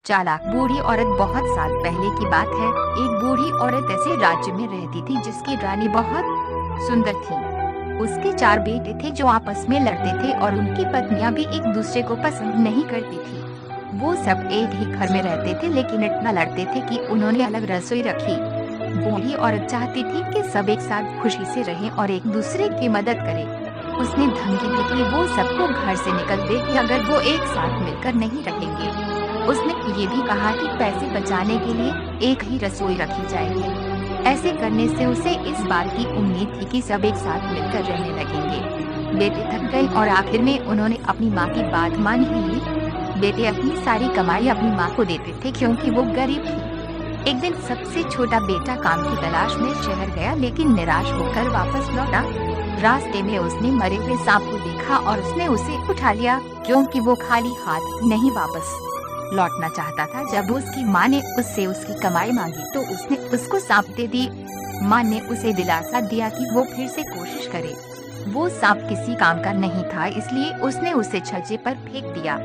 चालाक बूढ़ी औरत। बहुत साल पहले की बात है। एक बूढ़ी औरत ऐसे राज्य में रहती थी जिसकी रानी बहुत सुंदर थी। उसके 4 बेटे थे जो आपस में लड़ते थे और उनकी पत्नियां भी एक दूसरे को पसंद नहीं करती थी। वो सब एक ही घर में रहते थे लेकिन इतना लड़ते थे कि उन्होंने अलग रसोई रखी। बूढ़ी औरत चाहती थी कि सब एक साथ खुशी से रहें और एक दूसरे की मदद करें। उसने धमकी दी कि वो सबको घर से निकल देगी अगर वो एक साथ मिलकर नहीं रहेंगे। उसने ये भी कहा कि पैसे बचाने के लिए एक ही रसोई रखी जाएगी। ऐसे करने से उसे इस बात की उम्मीद थी कि सब एक साथ मिलकर रहने लगेंगे। बेटे थक गए और आखिर में उन्होंने अपनी माँ की बात मान ही ली। बेटे अपनी सारी कमाई अपनी माँ को देते थे क्योंकि वो गरीब थी। एक दिन सबसे छोटा बेटा काम की तलाश में शहर गया लेकिन निराश होकर वापस लौटा। रास्ते में उसने मरे हुए सांप को देखा और उसने उसे उठा लिया क्योंकि वो खाली हाथ नहीं वापस लौटना चाहता था। जब उसकी माँ ने उससे उसकी कमाई मांगी तो उसने उसको सांप दे दी। माँ ने उसे दिलासा दिया कि वो फिर से कोशिश करे। वो सांप किसी काम का नहीं था इसलिए उसने उसे छज्जे पर फेंक दिया।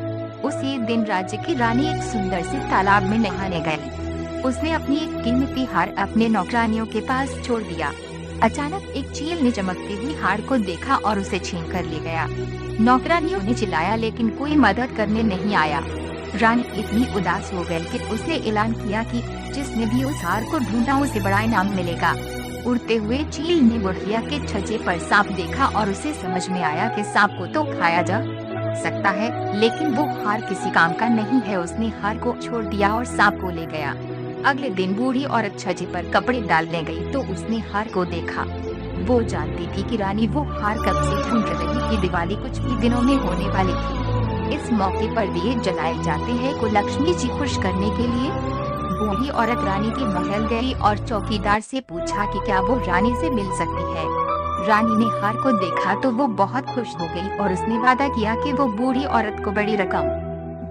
उसी दिन राज्य की रानी एक सुंदर से तालाब में नहाने गई। उसने अपनी एक कीमती हार अपने नौकरानियों के पास छोड़ दिया। अचानक एक चील ने चमकती हुई हार को देखा और उसे छीन कर ले गया। नौकरानियों ने चिल्लाया लेकिन कोई मदद करने नहीं आया। रानी इतनी उदास हो गई कि उसने ऐलान किया कि जिसने भी उस हार को ढूंढा उसे बड़ा इनाम मिलेगा। उड़ते हुए चील ने बुढ़िया के छज्जे पर सांप देखा और उसे समझ में आया कि सांप को तो खाया जा सकता है लेकिन वो हार किसी काम का नहीं है। उसने हार को छोड़ दिया और सांप को ले गया। अगले दिन बूढ़ी औरत छज्जे पर कपड़े डालने गई तो उसने हार को देखा। वो जानती थी कि रानी वो हार कब से ढूंढ रही थी। दिवाली कुछ ही दिनों में होने वाली थी। इस मौके पर दिए जलाए जाते हैं को लक्ष्मी जी खुश करने के लिए। बूढ़ी औरत रानी के महल गई और चौकीदार से पूछा कि क्या वो रानी से मिल सकती है। रानी ने हार को देखा तो वो बहुत खुश हो गई और उसने वादा किया कि वो बूढ़ी औरत को बड़ी रकम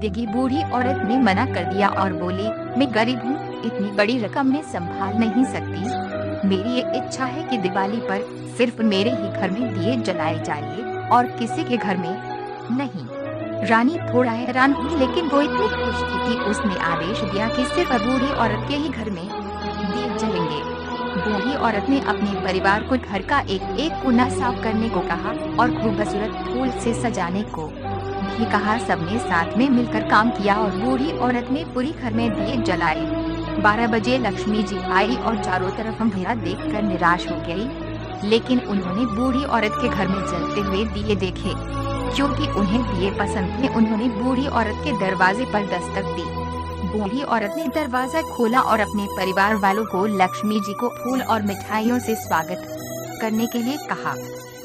देगी। बूढ़ी औरत ने मना कर दिया और बोली, मैं गरीब हूँ, इतनी बड़ी रकम मैं संभाल नहीं सकती। मेरी ये इच्छा है कि दिवाली पर सिर्फ मेरे ही घर में दिए जलाए जाइए और किसी के घर में नहीं। रानी थोड़ा हैरान हुई लेकिन वो इतनी खुश थी कि उसने आदेश दिया कि सिर्फ बूढ़ी औरत के ही घर में दिए जलेंगे। बूढ़ी औरत ने अपने परिवार को घर का एक एक कोना साफ करने को कहा और खूबसूरत फूल से सजाने को भी कहा। सबने साथ में मिलकर काम किया और बूढ़ी औरत ने पूरी घर में दिए जलाए। 12 बजे लक्ष्मी जी आई और चारों तरफ अंधेरा देखकर निराश हो गई लेकिन उन्होंने बूढ़ी औरत के घर में जलते हुए दिए देखे। क्योंकि उन्हें दिए पसंद थे उन्होंने बूढ़ी औरत के दरवाजे पर दस्तक दी। बूढ़ी औरत ने दरवाजा खोला और अपने परिवार वालों को लक्ष्मी जी को फूल और मिठाइयों से स्वागत करने के लिए कहा।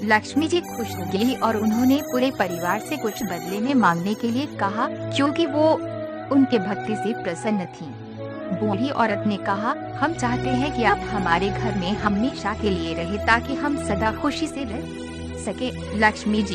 लक्ष्मी जी खुश हो गई और उन्होंने पूरे परिवार से कुछ बदले में मांगने के लिए कहा क्योंकि वो उनके भक्ति से प्रसन्न थी। बूढ़ी औरत ने कहा, हम चाहते हैं कि आप हमारे घर में हमेशा के लिए रहे ताकि हम सदा खुशी से रह सके। लक्ष्मी जी